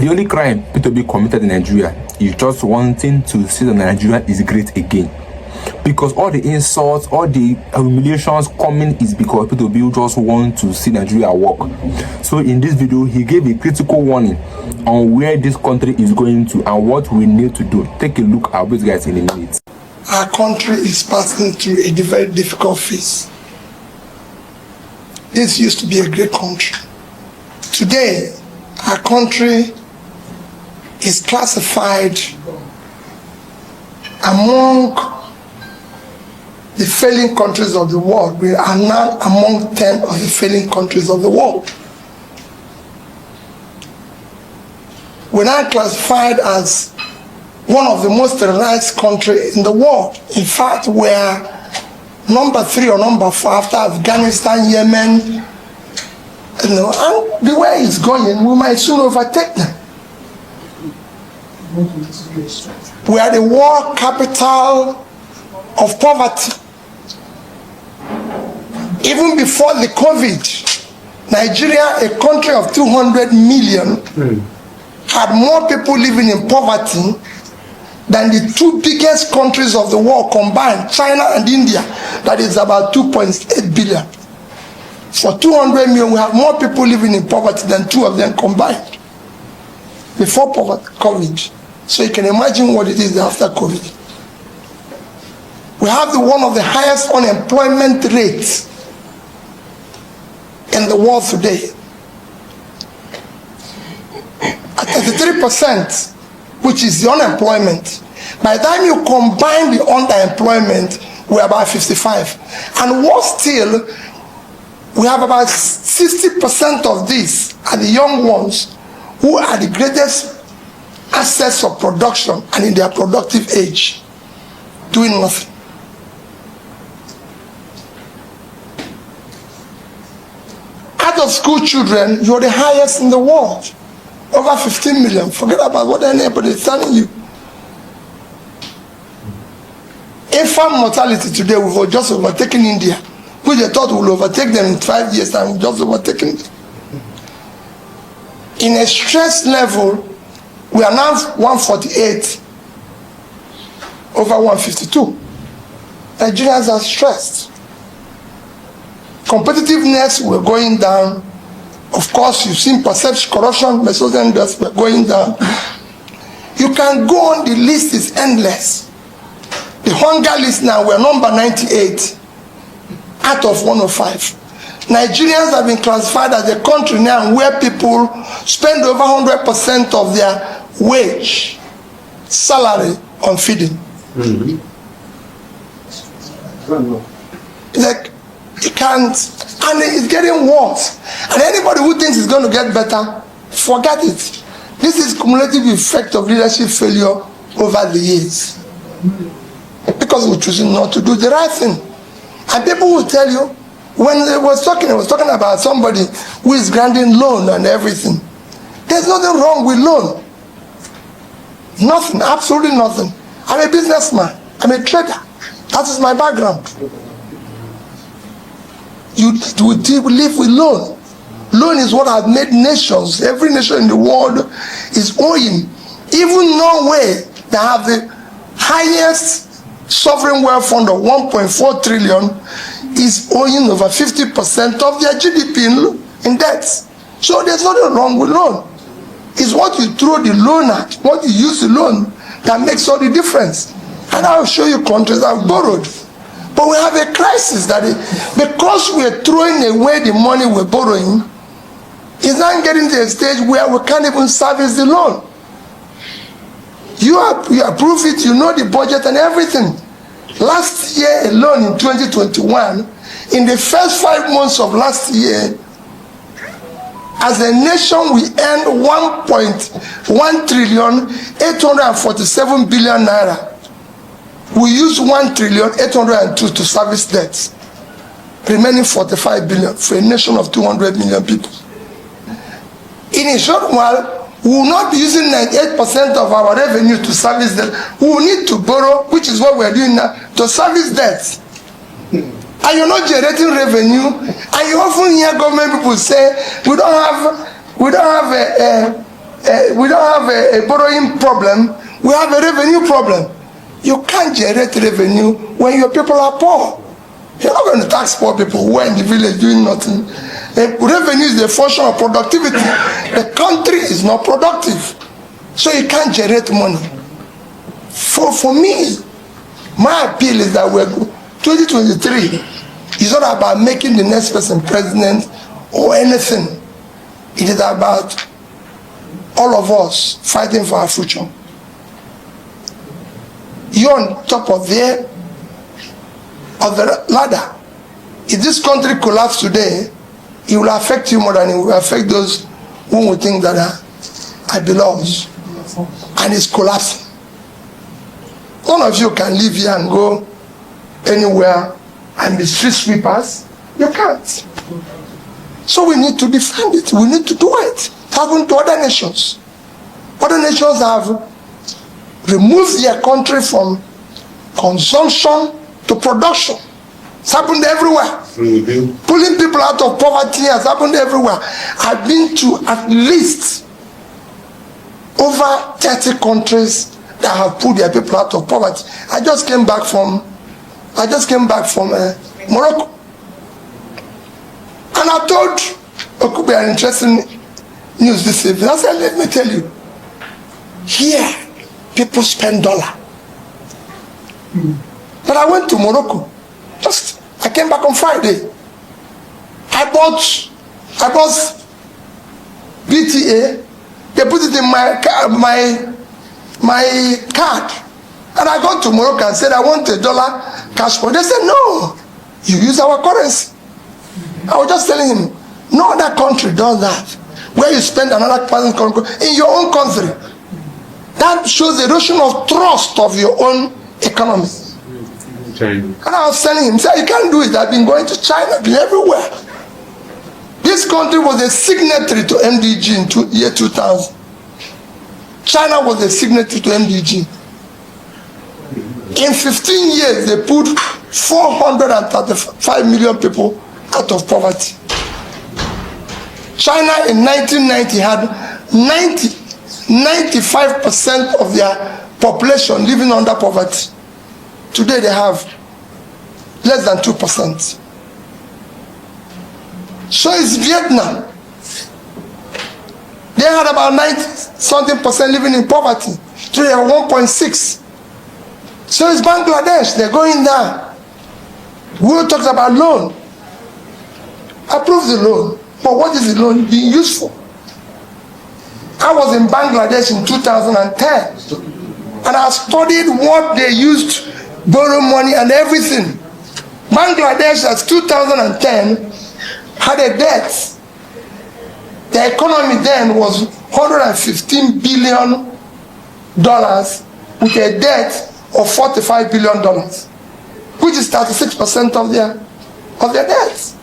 The only crime P2B committed in Nigeria is just wanting to see that Nigeria is great again. Because all the insults, all the humiliations coming is because P2B just want to see Nigeria work. So in this video, he gave a critical warning on where this country is going to and what we need to do. Take a look at these guys in a minute. Our country is passing through a very difficult phase. This used to be a great country. Today, our country is classified among the failing countries of the world. We are now among 10 of the failing countries of the world. We're now classified as one of the most terrorized countries in the world. In fact, we're number 3 or number 4 after Afghanistan, Yemen. And the way it's going, we might soon overtake them. We are the world capital of poverty. Even before the COVID, Nigeria, a country of 200 million, had more people living in poverty than the 2 biggest countries of the world combined, China and India, that is about 2.8 billion. For 200 million, we have more people living in poverty than 2 of them combined before COVID. So you can imagine what it is after COVID. We have one of the highest unemployment rates in the world today. At 33%, which is the unemployment. By the time you combine the underemployment, we're about 55. And worse still, we have about 60% of these are the young ones who are the greatest assets of production and in their productive age, doing nothing. Out of school children, you're the highest in the world. Over 15 million. Forget about what anybody is telling you. Infant mortality today, we've just overtaken India, which they thought will overtake them in 5 years, and we've just overtaken them. In a stress level, we are now 148 over 152. Nigerians are stressed. Competitiveness, we're going down. Of course, you've seen perception, corruption, mesogenous, we're going down. You can go on, the list is endless. The hunger list now, we're number 98 out of 105. Nigerians have been classified as a country now where people spend over 100% of their wage, salary on feeding. Like, you can't, and it's getting worse. And anybody who thinks it's going to get better, forget it. This is cumulative effect of leadership failure over the years. Because we're choosing not to do the right thing. And people will tell you, when they was talking about somebody who is granting loan and everything. There's nothing wrong with loan. Nothing, absolutely nothing. I'm a businessman. I'm a trader. That is my background. You live with loan. Loan is what has made nations. Every nation in the world is owing. Even Norway, they have the highest sovereign wealth fund of 1.4 trillion, is owing over 50% of their GDP in debts. So there's nothing wrong with loan. It's what you throw the loan at, what you use the loan, that makes all the difference. And I'll show you countries that have borrowed. But we have a crisis that because we're throwing away the money we're borrowing, it's not getting to a stage where we can't even service the loan. You approve it, you know the budget and everything. Last year alone in 2021, in the first 5 months of last year, as a nation we earned 1.1 trillion 847 billion naira. We use 1 trillion 802 to service debts, remaining 45 billion for a nation of 200 million people. In a short while, we will not be using 98% of our revenue to service debt. We will need to borrow, which is what we are doing now, to service debts. And you're not generating revenue. And you often hear government people say, we don't have we don't have a borrowing problem. We have a revenue problem. You can't generate revenue when your people are poor. You're not going to tax poor people who are in the village doing nothing. Revenue is the function of productivity. The country is not productive, so you can't generate money. For me, my appeal is that we're 2023 is not about making the next person president or anything. It is about all of us fighting for our future. You're on top of the ladder. If this country collapses today, it will affect you more than it will affect those who will think that are below us. And it's collapsing. None of you can live here and go anywhere and be street sweepers. You can't. So we need to defend it. We need to do it. It happened to other nations. Other nations have removed their country from consumption to production. It's happened everywhere. Pulling people out of poverty has happened everywhere. I've been to at least over 30 countries that have pulled their people out of poverty. I just came back from Morocco. And I told Okupe an interesting news this evening. I said, let me tell you, here people spend dollar. But I went to Morocco. I came back on Friday. I bought BTA. They put it in my card. And I got to Morocco and said, I want $1 cash for. They said, no, you use our currency. I was just telling him, no other country does that. Where you spend another person's currency in your own country. That shows erosion of trust of your own economy. And I was telling him, you can't do it. I've been going to China, I've been everywhere. This country was a signatory to MDG in year 2000. China was a signatory to MDG. In 15 years, they put 435 million people out of poverty. China in 1990 had 95% of their population living under poverty. Today they have less than 2%. So is Vietnam. They had about 90-something% living in poverty. Today they have 1.6. So is Bangladesh. They're going down. We talked about loan. Approve the loan. But what is the loan being used for? I was in Bangladesh in 2010. And I studied what they used to borrow money and everything. Bangladesh, as 2010, had a debt. The economy then was $115 billion with a debt of $45 billion, which is 36% of their debt.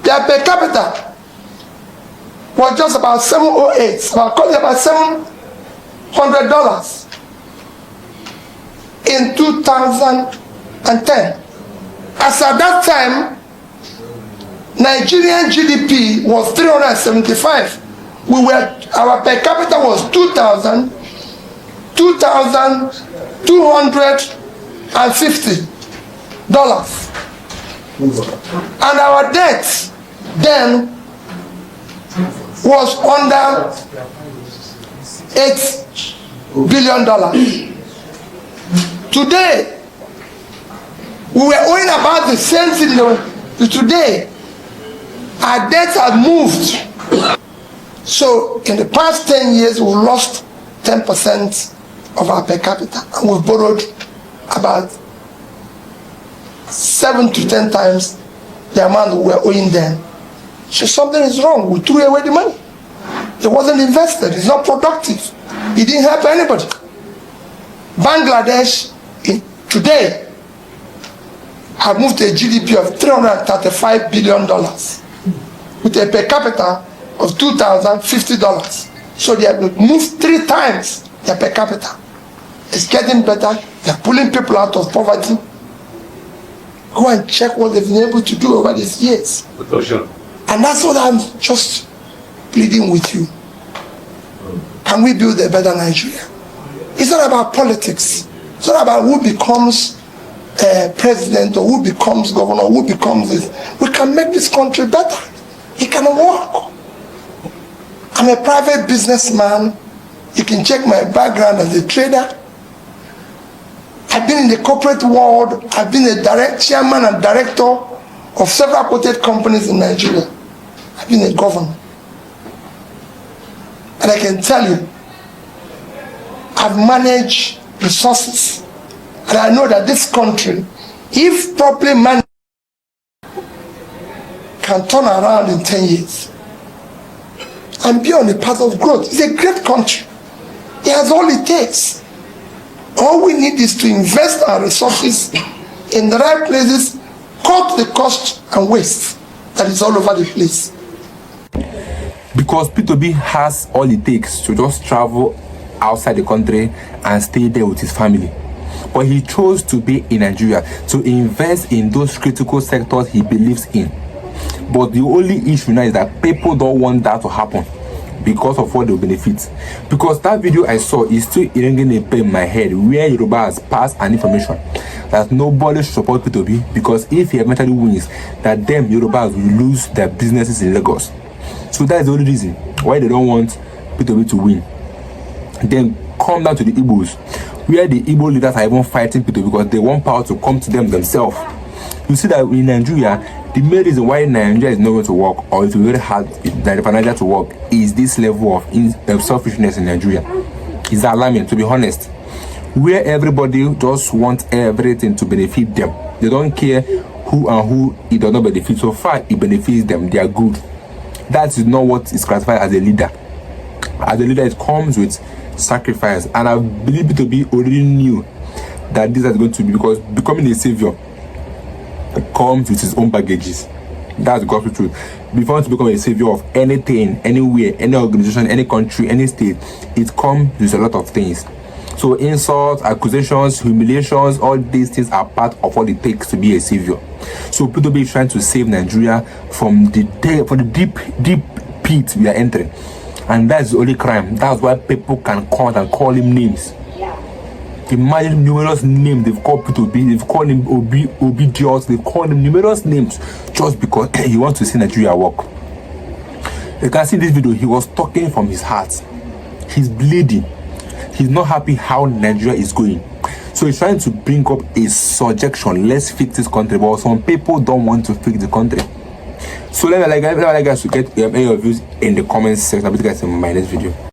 Their per capita was just about $708, about $700 in 2010. As at that time, Nigerian GDP was 375. Our per capita was $2,250. And our debt then was under $8 billion. Today, we were owing about the same thing. Today, our debts have moved. So, in the past 10 years, we lost 10% of our per capita, and we've borrowed about 7 to 10 times the amount we were owing then. So something is wrong. We threw away the money. It wasn't invested. It's not productive. It didn't help anybody. Bangladesh today have moved to a GDP of $335 billion with a per capita of $2,050. So they have moved 3 times their per capita. It's getting better. They're pulling people out of poverty. Go and check what they've been able to do over these years. And that's what I'm just pleading with you. can we build a better Nigeria? It's not about politics. It's not about who becomes president or who becomes governor, who becomes this. We can make this country better. It can work. I'm a private businessman. You can check my background as a trader. I've been in the corporate world. I've been a chairman and director of several quoted companies in Nigeria. I've been a governor. And I can tell you, I've managed resources. And I know that this country, if properly managed, can turn around in 10 years and be on the path of growth. It's a great country. It has all it takes. All we need is to invest our resources in the right places, cut the cost and waste that is all over the place. Because P2B has all it takes to just travel outside the country and stay there with his family. But he chose to be in Nigeria to invest in those critical sectors he believes in. But the only issue now is that people don't want that to happen because of what they'll benefit. Because that video I saw is still ringing a bell in my head where Yoruba has passed an information that nobody should support P2B, because if he eventually wins, that them Yorubas will lose their businesses in Lagos. So that's the only reason why they don't want P2B to win. Then come down to the Igbos, where the Igbo leaders are even fighting P2B because they want power to come to them themselves. You see that in Nigeria, the main reason why Nigeria is not going to work, or it's very hard for Nigeria to work, is this level of selfishness in Nigeria. It's alarming, to be honest. Where everybody just wants everything to benefit them. They don't care who and who it does not benefit. So far, it benefits them. They are good. That is not what is classified as a leader. As a leader, it comes with sacrifice. And I believe it to be already knew that this is going to be, because becoming a savior comes with his own baggages. That's the gospel truth. Before you want to become a savior of anything, anywhere, any organization, any country, any state, it comes with a lot of things. So insults, accusations, humiliations, all these things are part of what it takes to be a savior. So P2B is trying to save Nigeria from the deep pit we are entering. And that's the only crime. That's why people can come and call him names. Imagine numerous names they've called P2B, they've called him Obi'S, they've called him numerous names just because he wants to see Nigeria work. You can see this video, he was talking from his heart. He's bleeding. He's not happy how Nigeria is going. So he's trying to bring up a suggestion, let's fix this country, but some people don't want to fix the country. So let me like guys to get your views in the comments section. I'll be guys in my next video.